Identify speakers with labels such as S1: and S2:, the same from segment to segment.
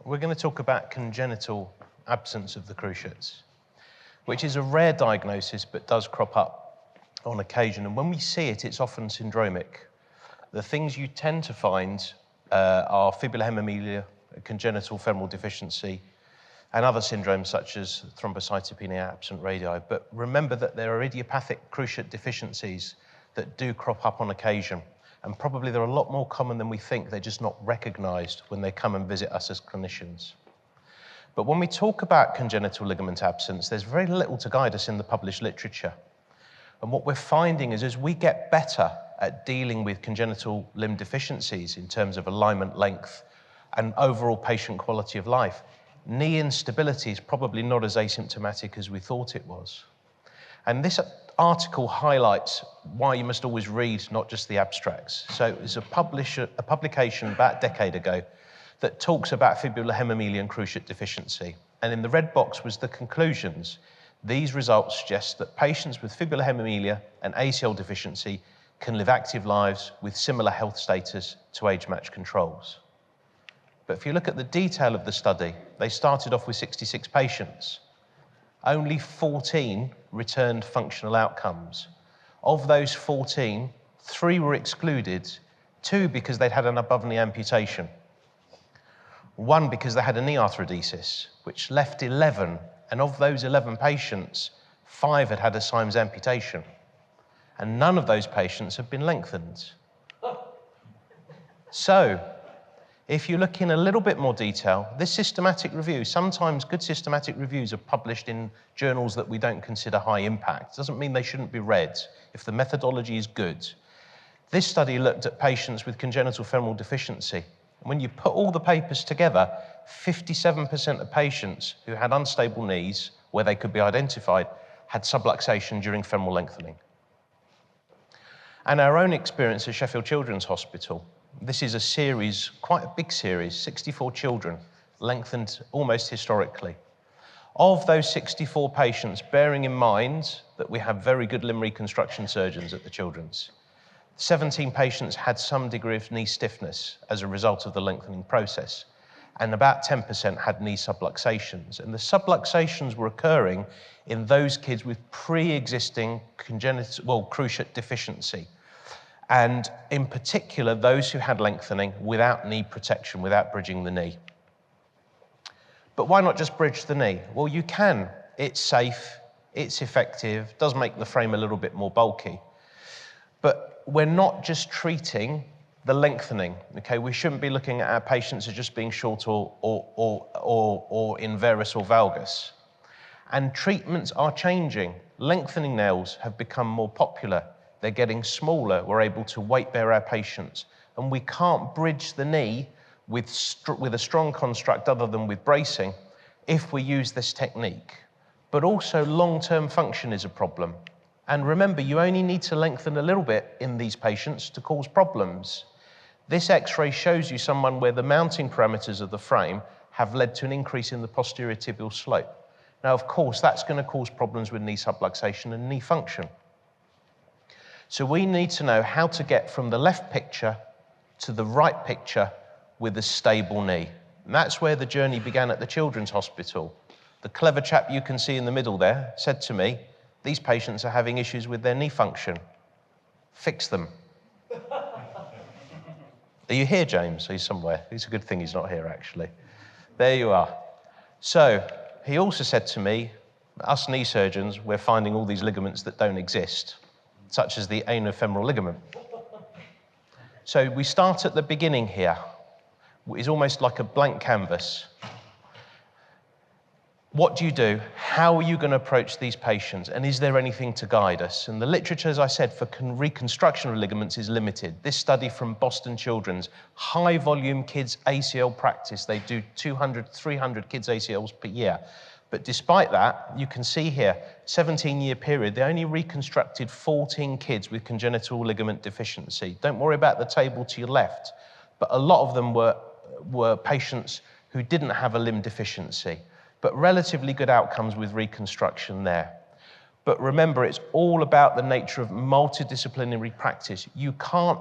S1: we're going to talk about congenital absence of the cruciates, which is a rare diagnosis but does crop up on occasion. And when we see it, it's often syndromic. The things you tend to find are fibular hemimelia, congenital femoral deficiency, and other syndromes such as thrombocytopenia, absent radii. But remember that there are idiopathic cruciate deficiencies that do crop up on occasion. And probably they're a lot more common than we think. They're just not recognized when they come and visit us as clinicians. But when we talk about congenital ligament absence, there's very little to guide us in the published literature. And what we're finding is as we get better at dealing with congenital limb deficiencies in terms of alignment length and overall patient quality of life, knee instability is probably not as asymptomatic as we thought it was. And this article highlights why you must always read not just the abstracts. So it's a publication about a decade ago that talks about fibular hemimelia and cruciate deficiency. And in the red box was the conclusions. These results suggest that patients with fibular hemimelia and ACL deficiency can live active lives with similar health status to age-matched controls. But if you look at the detail of the study, they started off with 66 patients. Only 14 returned functional outcomes. Of those 14, 3 were excluded, 2 because they'd had an above-knee amputation, 1 because they had a knee arthrodesis, which left 11, and of those 11 patients, 5 had had a Symes amputation, and none of those patients had been lengthened. So, if you look in a little bit more detail, this systematic review, sometimes good systematic reviews are published in journals that we don't consider high impact. Doesn't mean they shouldn't be read if the methodology is good. This study looked at patients with congenital femoral deficiency. When you put all the papers together, 57% of patients who had unstable knees, where they could be identified, had subluxation during femoral lengthening. And our own experience at Sheffield Children's Hospital, this is a series, quite a big series, 64 children, lengthened almost historically. Of those 64 patients, bearing in mind that we have very good limb reconstruction surgeons at the Children's, 17 patients had some degree of knee stiffness as a result of the lengthening process, and about 10% had knee subluxations. And the subluxations were occurring in those kids with pre-existing cruciate deficiency, and in particular, those who had lengthening without knee protection, without bridging the knee. But why not just bridge the knee? Well, you can. It's safe, it's effective, does make the frame a little bit more bulky. But we're not just treating the lengthening, okay? We shouldn't be looking at our patients as just being short or in varus or valgus. And treatments are changing. Lengthening nails have become more popular. They're getting smaller. We're able to weight bear our patients. And we can't bridge the knee with a strong construct other than with bracing if we use this technique. But also long-term function is a problem. And remember, you only need to lengthen a little bit in these patients to cause problems. This X-ray shows you someone where the mounting parameters of the frame have led to an increase in the posterior tibial slope. Now, of course, that's going to cause problems with knee subluxation and knee function. So we need to know how to get from the left picture to the right picture with a stable knee. And that's where the journey began at the Children's Hospital. The clever chap you can see in the middle there said to me, "These patients are having issues with their knee function. Fix them." Are you here, James? He's somewhere. It's a good thing he's not here, actually. There you are. So he also said to me, us knee surgeons, we're finding all these ligaments that don't exist, such as the anofemoral ligament. So we start at the beginning here. It's almost like a blank canvas. What do you do? How are you going to approach these patients? And is there anything to guide us? And the literature, as I said, for reconstruction of ligaments is limited. This study from Boston Children's, high volume kids ACL practice. They do 200, 300 kids ACLs per year. But despite that, you can see here, 17-year period, they only reconstructed 14 kids with congenital ligament deficiency. Don't worry about the table to your left, but a lot of them were patients who didn't have a limb deficiency, but relatively good outcomes with reconstruction there. But remember, it's all about the nature of multidisciplinary practice. You can't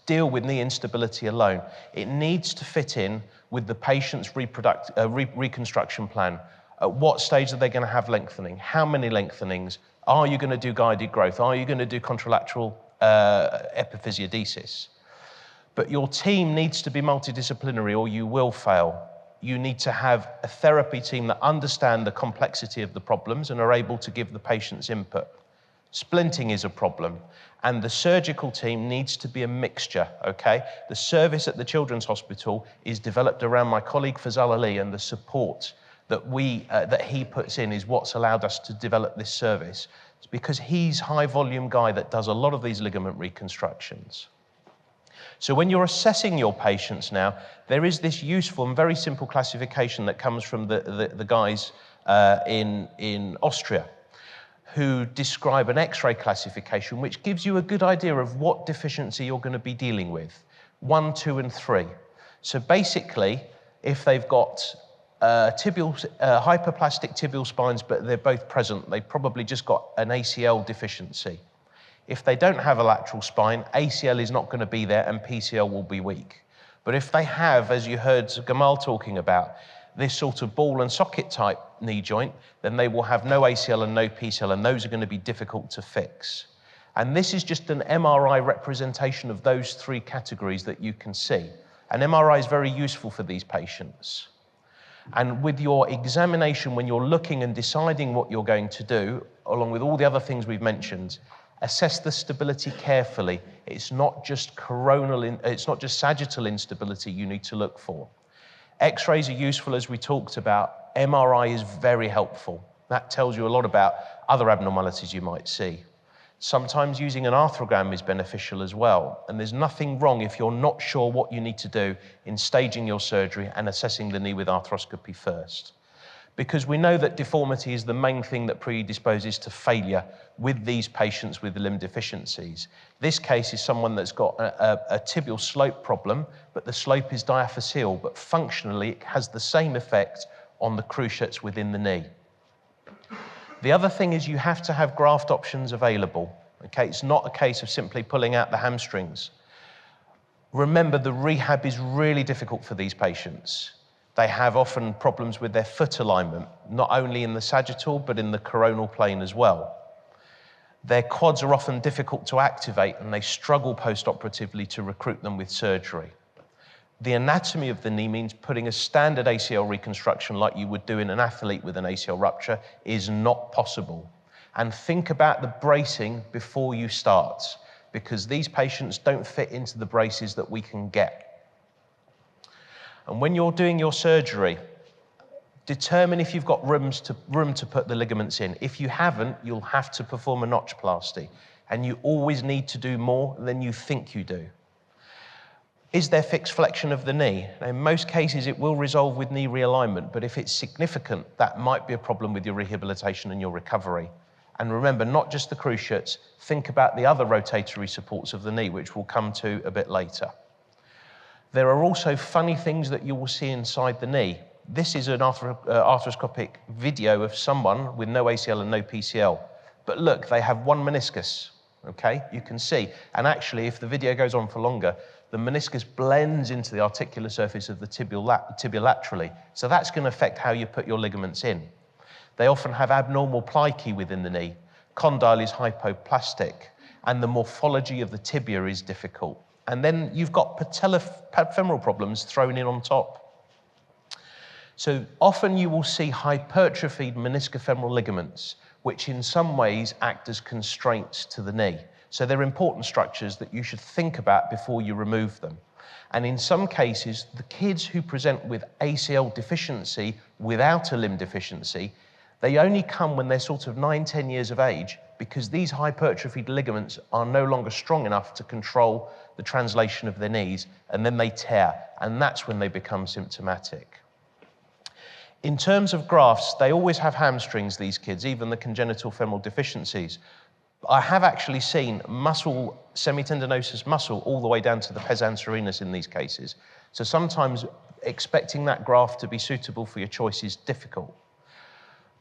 S1: deal with knee instability alone. It needs to fit in with the patient's reconstruction plan. At what stage are they going to have lengthening? How many lengthenings? Are you going to do guided growth? Are you going to do contralateral epiphysiodesis? But your team needs to be multidisciplinary or you will fail. You need to have a therapy team that understand the complexity of the problems and are able to give the patient's input. Splinting is a problem, and the surgical team needs to be a mixture, okay? The service at the Children's Hospital is developed around my colleague Fazal Ali, and the support that he puts in is what's allowed us to develop this service. It's because he's a high-volume guy that does a lot of these ligament reconstructions. So when you're assessing your patients now, there is this useful and very simple classification that comes from the guys in Austria, who describe an X-ray classification which gives you a good idea of what deficiency you're going to be dealing with, 1, 2, and 3. So basically, if they've got hyperplastic tibial spines, but they're both present, they've probably just got an ACL deficiency. If they don't have a lateral spine, ACL is not going to be there and PCL will be weak. But if they have, as you heard Gamal talking about, this sort of ball and socket type knee joint, then they will have no ACL and no PCL, and those are going to be difficult to fix. And this is just an MRI representation of those 3 categories that you can see. An MRI is very useful for these patients. And with your examination, when you're looking and deciding what you're going to do, along with all the other things we've mentioned, assess the stability carefully. It's not just it's not just sagittal instability you need to look for. X-rays are useful, as we talked about. MRI is very helpful. That tells you a lot about other abnormalities you might see. Sometimes using an arthrogram is beneficial as well, and there's nothing wrong if you're not sure what you need to do in staging your surgery and assessing the knee with arthroscopy first. Because we know that deformity is the main thing that predisposes to failure with these patients with limb deficiencies. This case is someone that's got a tibial slope problem, but the slope is diaphyseal, but functionally it has the same effect on the cruciates within the knee. The other thing is you have to have graft options available. Okay, it's not a case of simply pulling out the hamstrings. Remember, the rehab is really difficult for these patients. They have often problems with their foot alignment, not only in the sagittal, but in the coronal plane as well. Their quads are often difficult to activate, and they struggle post-operatively to recruit them with surgery. The anatomy of the knee means putting a standard ACL reconstruction like you would do in an athlete with an ACL rupture is not possible. And think about the bracing before you start, because these patients don't fit into the braces that we can get. And when you're doing your surgery, determine if you've got room to put the ligaments in. If you haven't, you'll have to perform a notchplasty, and you always need to do more than you think you do. Is there fixed flexion of the knee? Now, in most cases, it will resolve with knee realignment, but if it's significant, that might be a problem with your rehabilitation and your recovery. And remember, not just the cruciates, think about the other rotatory supports of the knee, which we'll come to a bit later. There are also funny things that you will see inside the knee. This is an arthroscopic video of someone with no ACL and no PCL. But look, they have one meniscus, okay? You can see. And actually, if the video goes on for longer, the meniscus blends into the articular surface of the tibia laterally. So that's going to affect how you put your ligaments in. They often have abnormal plicae within the knee. Condyle is hypoplastic, and the morphology of the tibia is difficult. And then you've got patellofemoral problems thrown in on top. So often you will see hypertrophied meniscofemoral ligaments, which in some ways act as constraints to the knee. So they're important structures that you should think about before you remove them. And in some cases, the kids who present with ACL deficiency without a limb deficiency, they only come when they're sort of 9, 10 years of age, because these hypertrophied ligaments are no longer strong enough to control the translation of their knees, and then they tear, and that's when they become symptomatic. In terms of grafts, they always have hamstrings, these kids, even the congenital femoral deficiencies. I have actually seen muscle, semitendinosus muscle, all the way down to the pes anserinus in these cases. So sometimes expecting that graft to be suitable for your choice is difficult.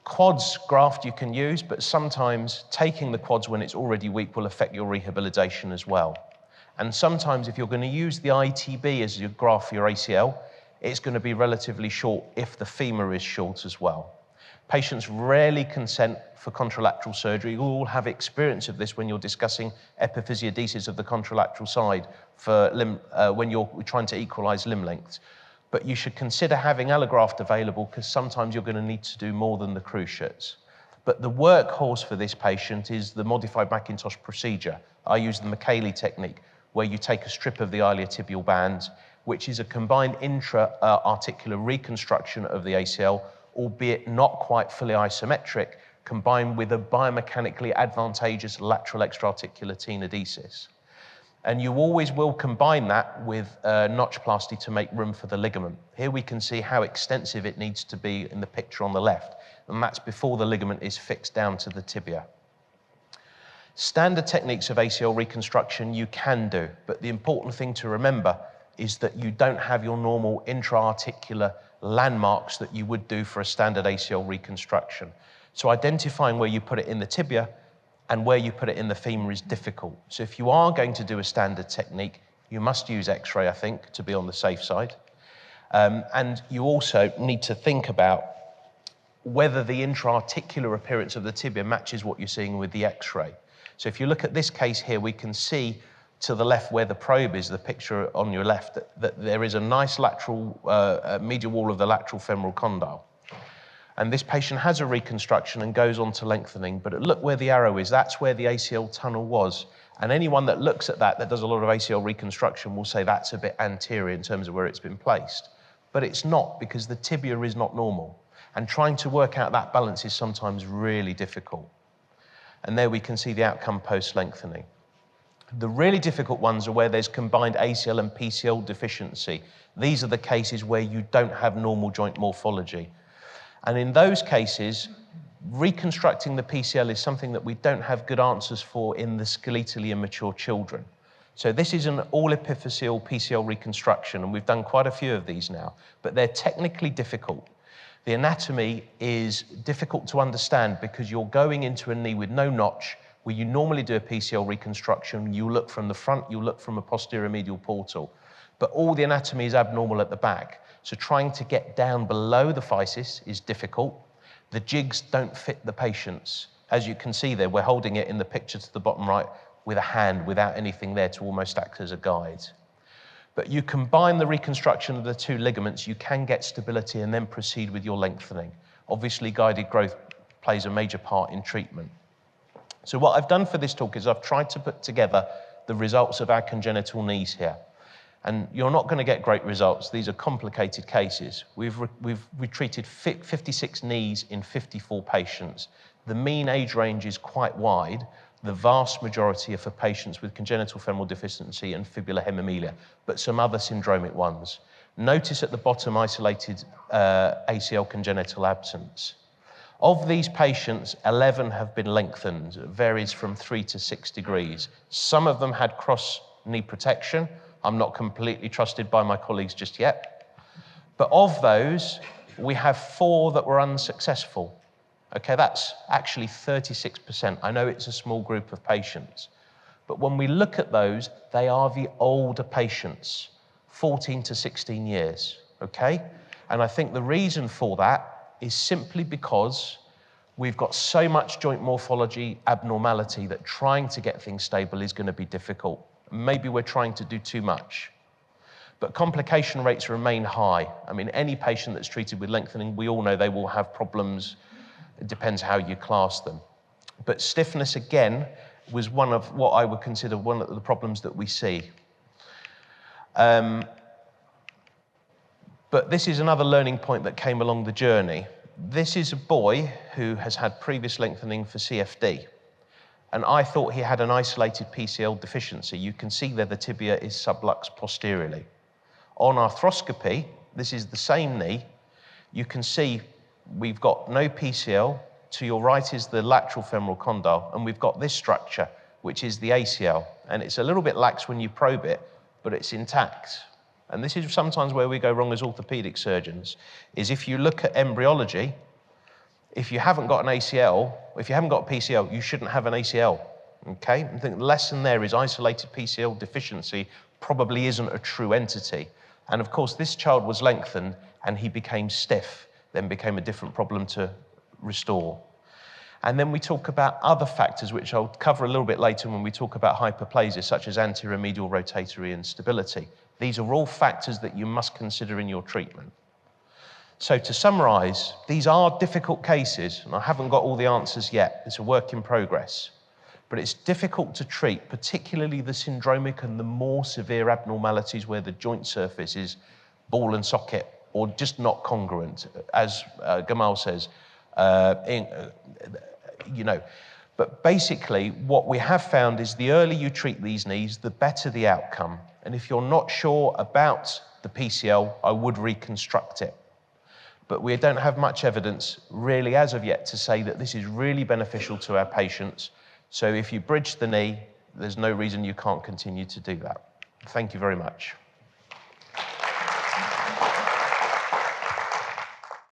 S1: Quads graft you can use, but sometimes taking the quads when it's already weak will affect your rehabilitation as well. And sometimes if you're going to use the ITB as your graph for your ACL, it's going to be relatively short if the femur is short as well. Patients rarely consent for contralateral surgery. You all have experience of this when you're discussing epiphysiodesis of the contralateral side for when you're trying to equalize limb lengths. But you should consider having allograft available because sometimes you're going to need to do more than the cruciates. But the workhorse for this patient is the modified Mackintosh procedure. I use the McKaylee technique, where you take a strip of the iliotibial band, which is a combined intra-articular reconstruction of the ACL, albeit not quite fully isometric, combined with a biomechanically advantageous lateral extra-articular tenodesis. And you always will combine that with notchplasty to make room for the ligament. Here we can see how extensive it needs to be in the picture on the left, and that's before the ligament is fixed down to the tibia. Standard techniques of ACL reconstruction you can do, but the important thing to remember is that you don't have your normal intra-articular landmarks that you would do for a standard ACL reconstruction. So identifying where you put it in the tibia and where you put it in the femur is difficult. So if you are going to do a standard technique, you must use X-ray, I think, to be on the safe side. And you also need to think about whether the intra-articular appearance of the tibia matches what you're seeing with the X-ray. So if you look at this case here, we can see to the left where the probe is, the picture on your left, that there is a nice lateral, medial wall of the lateral femoral condyle. And this patient has a reconstruction and goes on to lengthening, but look where the arrow is, that's where the ACL tunnel was. And anyone that looks at that does a lot of ACL reconstruction will say that's a bit anterior in terms of where it's been placed. But it's not, because the tibia is not normal. And trying to work out that balance is sometimes really difficult. And there we can see the outcome post-lengthening. The really difficult ones are where there's combined ACL and PCL deficiency. These are the cases where you don't have normal joint morphology. And in those cases, reconstructing the PCL is something that we don't have good answers for in the skeletally immature children. So this is an all-epiphyseal PCL reconstruction, and we've done quite a few of these now, but they're technically difficult. The anatomy is difficult to understand because you're going into a knee with no notch, where you normally do a PCL reconstruction. You look from the front, you look from a posterior medial portal, but all the anatomy is abnormal at the back. So trying to get down below the physis is difficult. The jigs don't fit the patients. As you can see there, we're holding it in the picture to the bottom right with a hand without anything there to almost act as a guide. But you combine the reconstruction of the two ligaments, you can get stability and then proceed with your lengthening. Obviously, guided growth plays a major part in treatment. So what I've done for this talk is I've tried to put together the results of our congenital knees here. And you're not going to get great results. These are complicated cases. We've treated 56 knees in 54 patients. The mean age range is quite wide. The vast majority are for patients with congenital femoral deficiency and fibular hemimelia, but some other syndromic ones. Notice at the bottom isolated ACL congenital absence. Of these patients, 11 have been lengthened. It varies from 3 to 6 degrees. Some of them had cross knee protection. I'm not completely trusted by my colleagues just yet. But of those, we have 4 that were unsuccessful. Okay, that's actually 36%. I know it's a small group of patients. But when we look at those, they are the older patients, 14 to 16 years, okay? And I think the reason for that is simply because we've got so much joint morphology abnormality that trying to get things stable is going to be difficult. Maybe we're trying to do too much. But complication rates remain high. I mean, any patient that's treated with lengthening, we all know they will have problems. It depends how you class them. But stiffness, again, was one of what I would consider one of the problems that we see. But this is another learning point that came along the journey. This is a boy who has had previous lengthening for CFD. And I thought he had an isolated PCL deficiency. You can see there the tibia is sublux posteriorly. On arthroscopy, this is the same knee. You can see we've got no PCL. To your right is the lateral femoral condyle, and we've got this structure, which is the ACL. And it's a little bit lax when you probe it, but it's intact. And this is sometimes where we go wrong as orthopedic surgeons, is if you look at embryology, if you haven't got an ACL, if you haven't got a PCL, you shouldn't have an ACL. Okay, I think the lesson there is isolated PCL deficiency probably isn't a true entity. And of course, this child was lengthened and he became stiff, then became a different problem to restore. And then we talk about other factors, which I'll cover a little bit later when we talk about hyperplasia, such as anterior medial rotatory instability. These are all factors that you must consider in your treatment. So to summarize, these are difficult cases, and I haven't got all the answers yet. It's a work in progress. But it's difficult to treat, particularly the syndromic and the more severe abnormalities where the joint surface is ball and socket or just not congruent, as Gamal says. But basically what we have found is the earlier you treat these knees, the better the outcome. And if you're not sure about the PCL, I would reconstruct it. But we don't have much evidence really as of yet to say that this is really beneficial to our patients. So if you bridge the knee, there's no reason you can't continue to do that. Thank you very much.